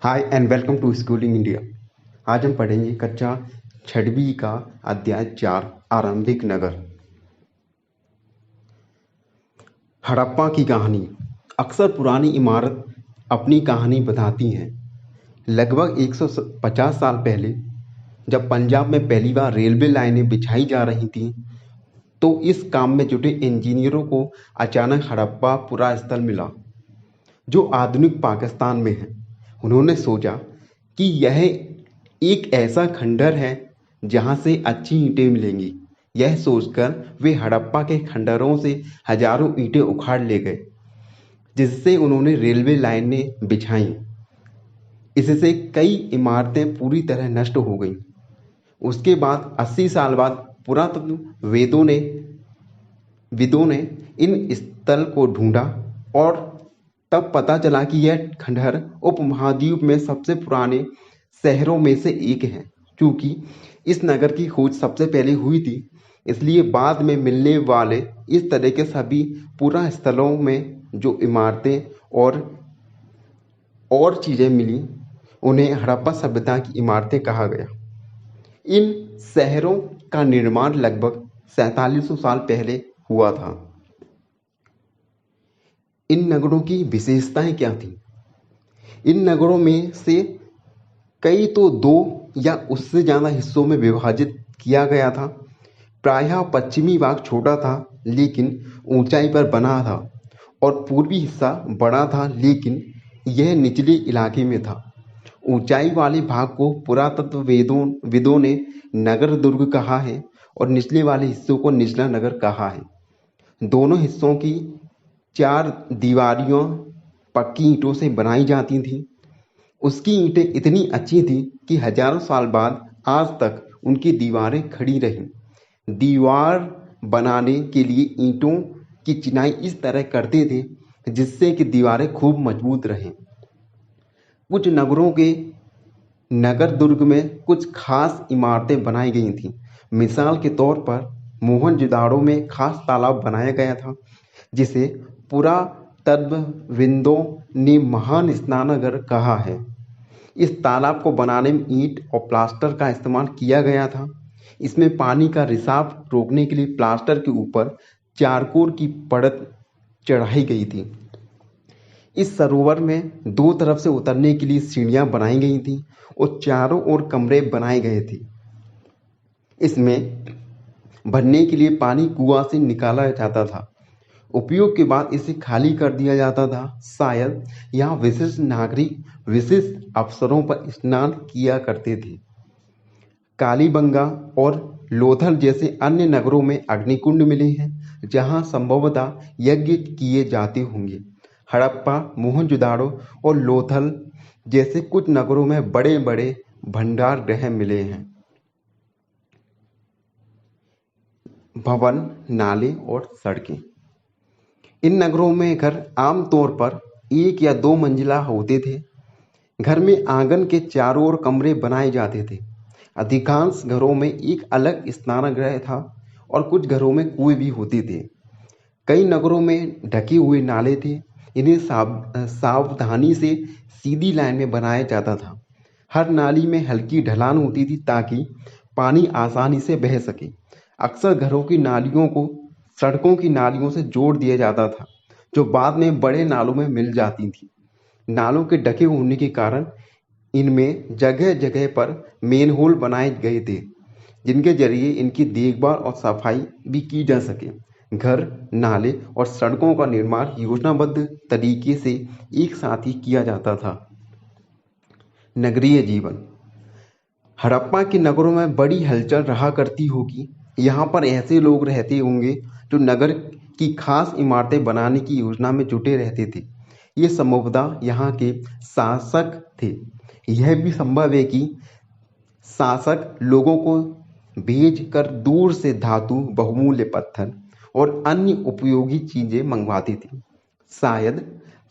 Hi and welcome to schooling India. आज हम पढ़ेंगे कक्षा छठवीं का अध्याय 4 आरंभिक नगर। हड़प्पा की कहानी। अक्सर पुरानी इमारत अपनी कहानी बताती हैं। लगभग 150 साल पहले जब पंजाब में पहली बार रेलवे लाइनें बिछाई जा रही थीं, तो इस काम में जुटे इंजीनियरों को अचानक हड़प्पा पुरा स्थल मिला, जो आधुनिक पाकिस्तान में है। उन्होंने सोचा कि यह एक ऐसा खंडहर है जहां से अच्छी ईंटें मिलेंगी। यह सोचकर वे हड़प्पा के खंडहरों से हजारों ईंटें उखाड़ ले गए, जिससे उन्होंने रेलवे लाइनें बिछाईं। इससे कई इमारतें पूरी तरह नष्ट हो गईं। उसके बाद 80 साल बाद पुरातत्व विदों ने इन स्थल को ढूंढा और तब पता चला कि यह खंडहर उपमहाद्वीप में सबसे पुराने शहरों में से एक है। क्योंकि इस नगर की खोज सबसे पहले हुई थी, इसलिए बाद में मिलने वाले इस तरह के सभी पुरा स्थलों में जो इमारतें और चीज़ें मिली, उन्हें हड़प्पा सभ्यता की इमारतें कहा गया। इन शहरों का निर्माण लगभग 4700 साल पहले हुआ था। इन नगरों की विशेषताएं क्या थीं? इन नगरों में से कई तो दो या उससे ज़्यादा हिस्सों में विभाजित किया गया था। प्रायः पश्चिमी भाग छोटा था लेकिन ऊंचाई पर बना था, और पूर्वी हिस्सा बड़ा था लेकिन यह निचले इलाके में था। ऊंचाई वाले भाग को पुरातत्वविदों ने नगर दुर्ग कहा है और निचले वाले हिस्सों को निचला नगर कहा है। दोनों हिस्सों की 4 दीवारियां पक्की ईंटों से बनाई जाती थीं। उसकी ईंटें इतनी अच्छी थीं कि हजारों साल बाद आज तक उनकी दीवारें खड़ी रहीं। दीवार बनाने के लिए ईंटों की चिनाई इस तरह करते थे जिससे कि दीवारें खूब मजबूत रहें। कुछ नगरों के नगर दुर्ग में कुछ खास इमारतें बनाई गई थीं। मिसाल के तौर पर मोहनजोदाड़ो में खास तालाब बनाया गया था, जिसे पुरातत्वविदों ने महान स्नानघर कहा है। इस तालाब को बनाने में ईंट और प्लास्टर का इस्तेमाल किया गया था। इसमें पानी का रिसाव रोकने के लिए प्लास्टर के ऊपर चारकोल की परत चढ़ाई गई थी। इस सरोवर में 2 तरफ से उतरने के लिए सीढ़ियां बनाई गई थीं और चारों ओर कमरे बनाए गए थे। इसमें भरने के लिए पानी कुआं से निकाला जाता था। उपयोग के बाद इसे खाली कर दिया जाता था। शायद यहाँ विशिष्ट नागरिक विशिष्ट अवसरों पर स्नान किया करते थे। कालीबंगा और लोथल जैसे अन्य नगरों में अग्निकुंड मिले हैं जहाँ संभवतः यज्ञ किए जाते होंगे। हड़प्पा, मोहनजोदाड़ो और लोथल जैसे कुछ नगरों में बड़े बड़े भंडार गृह मिले हैं। भवन, नाले और सड़कें। इन नगरों में घर आमतौर पर 1 या 2 मंजिला होते थे। घर में आंगन के चारों ओर कमरे बनाए जाते थे। अधिकांश घरों में एक अलग स्नानगृह था और कुछ घरों में कुएं भी होते थे। कई नगरों में ढके हुए नाले थे। इन्हें सावधानी से सीधी लाइन में बनाया जाता था। हर नाली में हल्की ढलान होती थी ताकि पानी आसानी से बह सके। अक्सर घरों की नालियों को सड़कों की नालियों से जोड़ दिया जाता था, जो बाद में बड़े नालों में मिल जाती थी। नालों के ढके होने के कारण इनमें जगह जगह पर मेनहोल बनाए गए थे, जिनके जरिए इनकी देखभाल और सफाई भी की जा सके। घर, नाले और सड़कों का निर्माण योजनाबद्ध तरीके से एक साथ ही किया जाता था। नगरीय जीवन। हड़प्पा के नगरों में बड़ी हलचल रहा करती होगी। यहाँ पर ऐसे लोग रहते होंगे जो नगर की खास इमारतें बनाने की योजना में जुटे रहते थे। ये संभवतः यहाँ के शासक थे। यह भी संभव है कि शासक लोगों को भेजकर दूर से धातु, बहुमूल्य पत्थर और अन्य उपयोगी चीजें मंगवाते थे। शायद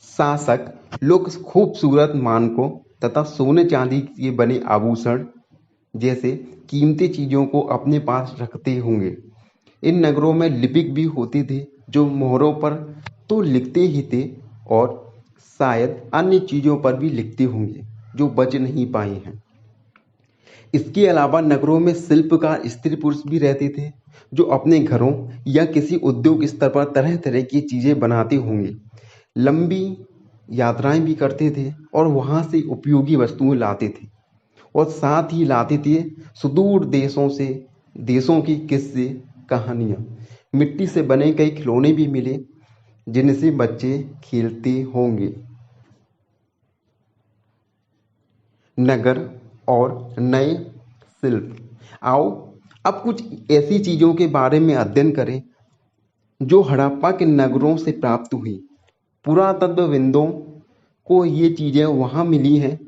शासक लोग खूबसूरत मानकों तथा सोने चांदी के बने आभूषण जैसे कीमती चीजों को अपने पास रखते होंगे। इन नगरों में लिपिक भी होते थे जो मोहरों पर तो लिखते ही थे और शायद अन्य चीजों पर भी लिखते होंगे। जो बच नहीं पाए हैं। इसके अलावा नगरों में शिल्पकार स्त्री पुरुष भी रहते थे जो अपने घरों या किसी उद्योग स्तर पर तरह तरह की चीजें बनाते होंगे, लंबी यात्राएं भी करते थे और वहां से उपयोगी वस्तुएं लाते थे और साथ ही लाते थे सुदूर देशों की किस्से कहानियां। मिट्टी से बने कई खिलौने भी मिले जिनसे बच्चे खेलते होंगे। नगर और नए शिल्प। आओ अब कुछ ऐसी चीजों के बारे में अध्ययन करें जो हड़प्पा के नगरों से प्राप्त हुई। पुरातत्वविदों को ये चीजें वहां मिली हैं,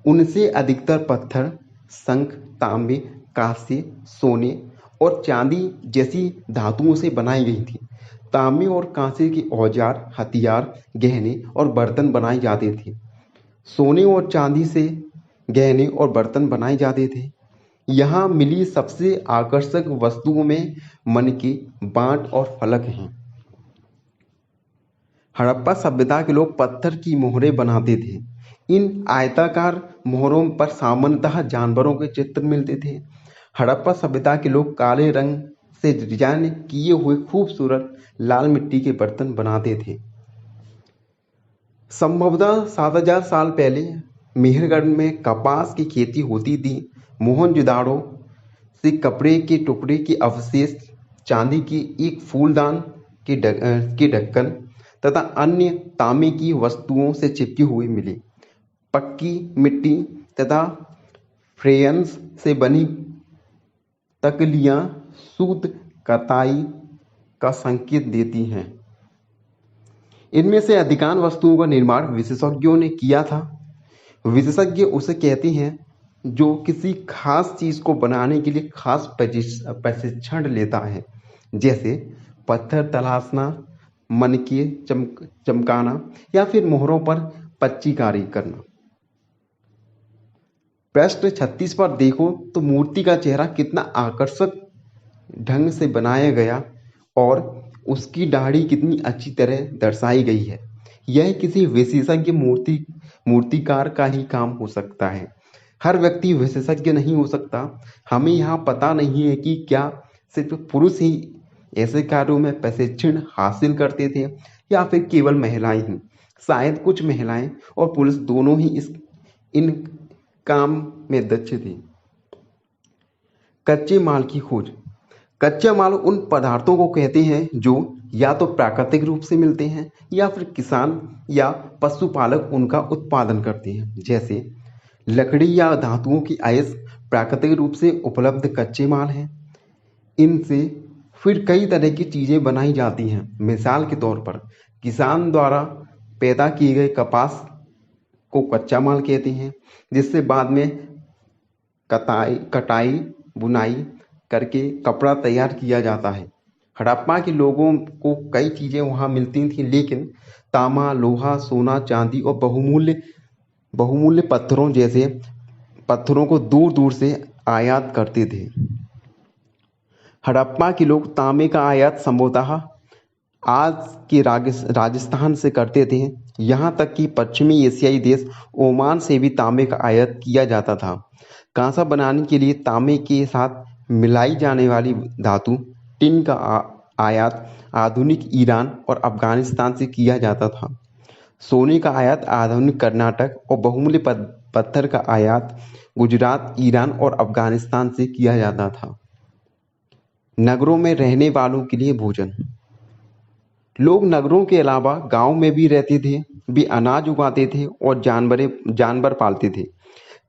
उनसे अधिकतर पत्थर, शंख, तांबे, कांसे, सोने और चांदी जैसी धातुओं से बनाई गई थी। तांबे और कांसे के औजार, हथियार, गहने और बर्तन बनाए जाते थे। सोने और चांदी से गहने और बर्तन बनाए जाते थे। यहाँ मिली सबसे आकर्षक वस्तुओं में मनके, बांट और फलक हैं। हड़प्पा सभ्यता के लोग पत्थर की मोहरें बनाते थे। इन आयताकार मोहरों पर सामान्यतः जानवरों के चित्र मिलते थे। हड़प्पा सभ्यता के लोग काले रंग से डिजाइन किए हुए खूबसूरत लाल मिट्टी के बर्तन बनाते थे। संभवतः 7000 साल पहले मेहरगढ़ में कपास की खेती होती थी। मोहनजोदाड़ो से कपड़े के टुकड़े के अवशेष, चांदी की एक फूलदान के ढक्कन तथा अन्य तांबे की वस्तुओं से चिपकी हुई मिली। पक्की मिट्टी तथा फ्रेयंस से बनी तकलियां सूत कताई का संकेत देती हैं। इनमें से अधिकांश वस्तुओं का निर्माण विशेषज्ञों ने किया था। विशेषज्ञ उसे कहते हैं जो किसी खास चीज को बनाने के लिए खास प्रशिक्षण लेता है, जैसे पत्थर तलाशना, मनके चमकाना या फिर मोहरों पर पच्चीकारी करना। प्रश्न 36 पर देखो तो मूर्ति का चेहरा कितना आकर्षक ढंग से बनाया गया और उसकी दाढ़ी कितनी अच्छी तरह दर्शाई गई है। यह किसी विशेषज्ञ मूर्तिकार का ही काम हो सकता है। हर व्यक्ति विशेषज्ञ नहीं हो सकता। हमें यहाँ पता नहीं है कि क्या सिर्फ पुरुष ही ऐसे कार्यों में प्रशिक्षण हासिल करते थे या फिर केवल महिलाएं ही। शायद कुछ महिलाएं और पुरुष दोनों ही इन काम में दक्ष थे। कच्चे माल की खोज। कच्चा माल उन पदार्थों को कहते हैं जो या तो प्राकृतिक रूप से मिलते हैं या फिर किसान या पशुपालक उनका उत्पादन करते हैं। जैसे लकड़ी या धातुओं की आयस प्राकृतिक रूप से उपलब्ध कच्चे माल हैं। इनसे फिर कई तरह की चीजें बनाई जाती हैं। मिसाल के तौर पर किसान द्वारा पैदा किए गए कपास को कच्चा माल कहते हैं, जिससे बाद में कटाई बुनाई करके कपड़ा तैयार किया जाता है। हड़प्पा के लोगों को कई चीजें वहां मिलती थी, लेकिन तांबा, लोहा, सोना, चांदी और बहुमूल्य पत्थरों जैसे पत्थरों को दूर दूर से आयात करते थे। हड़प्पा के लोग तांबे का आयात संभवतः आज के राजस्थान से करते थे। यहाँ तक कि पश्चिमी एशियाई देश ओमान से भी तांबे का आयात किया जाता था। कांसा बनाने के लिए तांबे के साथ मिलाई जाने वाली धातु टिन का आयात आधुनिक ईरान और अफगानिस्तान से किया जाता था। सोने का आयात आधुनिक कर्नाटक और बहुमूल्य पत्थर का आयात गुजरात, ईरान और अफगानिस्तान से किया जाता था। नगरों में रहने वालों के लिए भोजन। लोग नगरों के अलावा गांव में भी रहते थे। वे अनाज उगाते थे और जानवर पालते थे।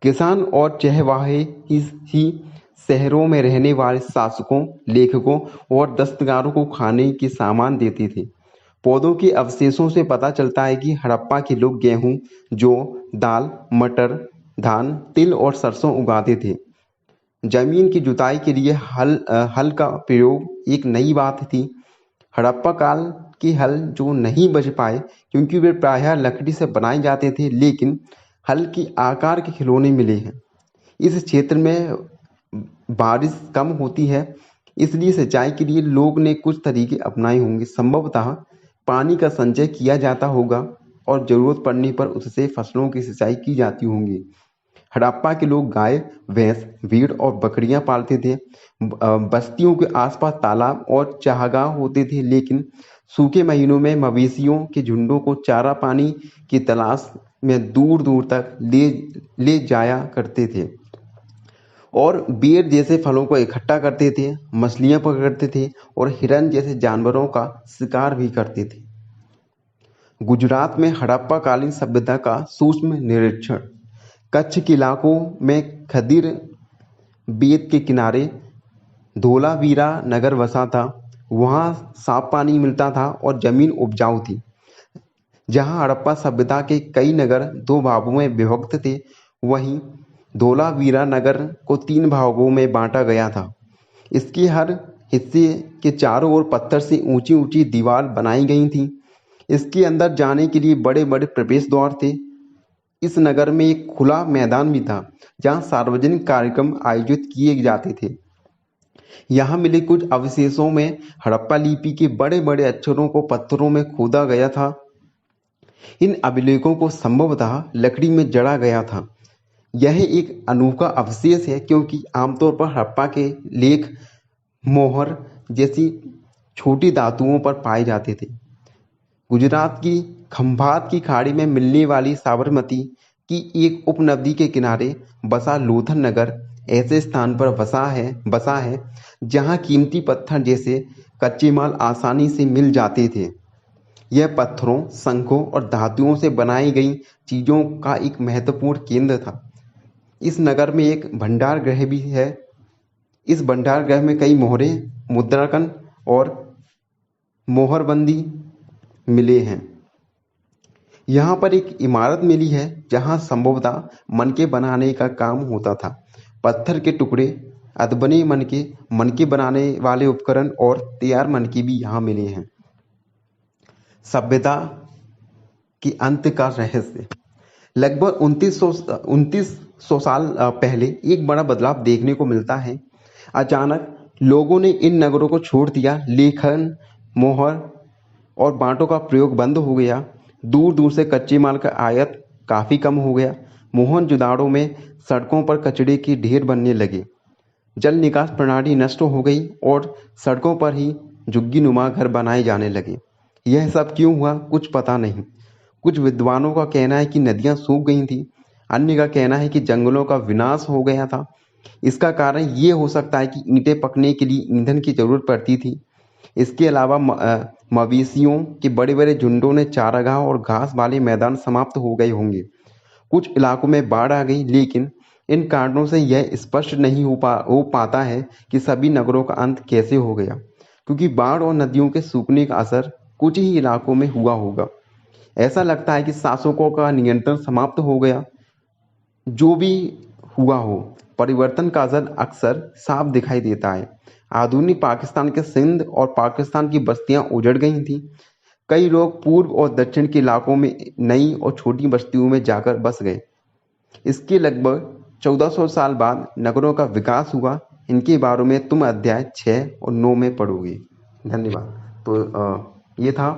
किसान और चरवाहे ही शहरों में रहने वाले शासकों, लेखकों और दस्तकारों को खाने के सामान देते थे। पौधों के अवशेषों से पता चलता है कि हड़प्पा के लोग गेहूं, जौ, दाल, मटर, धान, तिल और सरसों उगाते थे। जमीन की जुताई के लिए हल का प्रयोग एक नई बात थी। हड़प्पा काल के हल जो नहीं बच पाए क्योंकि वे प्रायः लकड़ी से बनाए जाते थे, लेकिन हल के आकार के खिलौने मिले हैं। इस क्षेत्र में बारिश कम होती है, इसलिए सिंचाई के लिए लोग ने कुछ तरीके अपनाए होंगे। संभवतः पानी का संचय किया जाता होगा और ज़रूरत पड़ने पर उससे फसलों की सिंचाई की जाती होंगी। हड़प्पा के लोग गाय, भैंस, भेड़ और बकरियां पालते थे। बस्तियों के आसपास तालाब और चारागाह होते थे, लेकिन सूखे महीनों में मवेशियों के झुंडों को चारा पानी की तलाश में दूर दूर तक ले ले जाया करते थे और बेर जैसे फलों को इकट्ठा करते थे, मछलियां पकड़ते थे और हिरन जैसे जानवरों का शिकार भी करते थे। गुजरात में हड़प्पा कालीन सभ्यता का सूक्ष्म निरीक्षण। कच्छ के इलाकों में खदीर बेत के किनारे धोलावीरा नगर बसा था। वहां साफ पानी मिलता था और जमीन उपजाऊ थी। जहां हड़प्पा सभ्यता के कई नगर दो भागों में विभक्त थे, वहीं धोलावीरा नगर को 3 भागों में बांटा गया था। इसके हर हिस्से के चारों ओर पत्थर से ऊंची ऊंची दीवार बनाई गई थी। इसके अंदर जाने के लिए बड़े बड़े प्रवेश द्वार थे। इस नगर में एक खुला मैदान भी था, जहां सार्वजनिक कार्यक्रम आयोजित किए जाते थे। यहाँ मिले कुछ अवशेषों में हड़प्पा लिपि के बड़े बड़े अक्षरों को पत्थरों में खोदा गया था। इन अभिलेखों को संभवतः लकड़ी में जड़ा गया था। यह एक अनोखा अवशेष है, क्योंकि आमतौर पर हड़प्पा के लेख मोहर जैसी छोटी धातुओं पर पाए जाते थे। गुजरात की खंभात की खाड़ी में मिलने वाली साबरमती की एक उपनदी के किनारे बसा लोथल नगर ऐसे स्थान पर बसा है जहां कीमती पत्थर जैसे कच्चे माल आसानी से मिल जाते थे। यह पत्थरों, शंखों और धातुओं से बनाई गई चीजों का एक महत्वपूर्ण केंद्र था। इस नगर में एक भंडार गृह भी है। इस भंडार गृह में कई मोहरे, मुद्रांकन और मोहरबंदी मिले हैं। यहाँ पर एक इमारत मिली है जहाँ संभवतः मनके बनाने का काम होता था। पत्थर के टुकड़े, अधबने मनके बनाने वाले उपकरण और तैयार मनके भी यहाँ मिले हैं। सभ्यता के अंत का रहस्य। लगभग 2900 साल पहले एक बड़ा बदलाव देखने को मिलता है। अचानक लोगों ने इन नगरों को छोड़ दिया। लेखन, मोहर और बांटों का प्रयोग बंद हो गया। दूर दूर से कच्चे माल का आयात काफ़ी कम हो गया। मोहनजोदाड़ो में सड़कों पर कचरे के ढेर बनने लगे। जल निकास प्रणाली नष्ट हो गई और सड़कों पर ही झुग्गीनुमा घर बनाए जाने लगे। यह सब क्यों हुआ, कुछ पता नहीं। कुछ विद्वानों का कहना है कि नदियां सूख गई थीं। अन्य का कहना है कि जंगलों का विनाश हो गया था। इसका कारण ये हो सकता है कि ईंटें पकने के लिए ईंधन की जरूरत पड़ती थी। इसके अलावा मवेशियों के बड़े बड़े झुंडों ने चारागाह और घास वाले मैदान समाप्त हो गए होंगे। कुछ इलाकों में बाढ़ आ गई, लेकिन इन कारणों से यह स्पष्ट नहीं हो पाता है कि सभी नगरों का अंत कैसे हो गया, क्योंकि बाढ़ और नदियों के सूखने का असर कुछ ही इलाकों में हुआ होगा। ऐसा लगता है कि शासकों का नियंत्रण समाप्त हो गया। जो भी हुआ हो, परिवर्तन का असर अक्सर साफ दिखाई देता है। आधुनिक पाकिस्तान के सिंध और पाकिस्तान की बस्तियां उजड़ गई थीं। कई लोग पूर्व और दक्षिण के इलाकों में नई और छोटी बस्तियों में जाकर बस गए। इसके लगभग 1400 साल बाद नगरों का विकास हुआ। इनके बारे में तुम अध्याय 6 और 9 में पढ़ोगे। धन्यवाद। तो ये था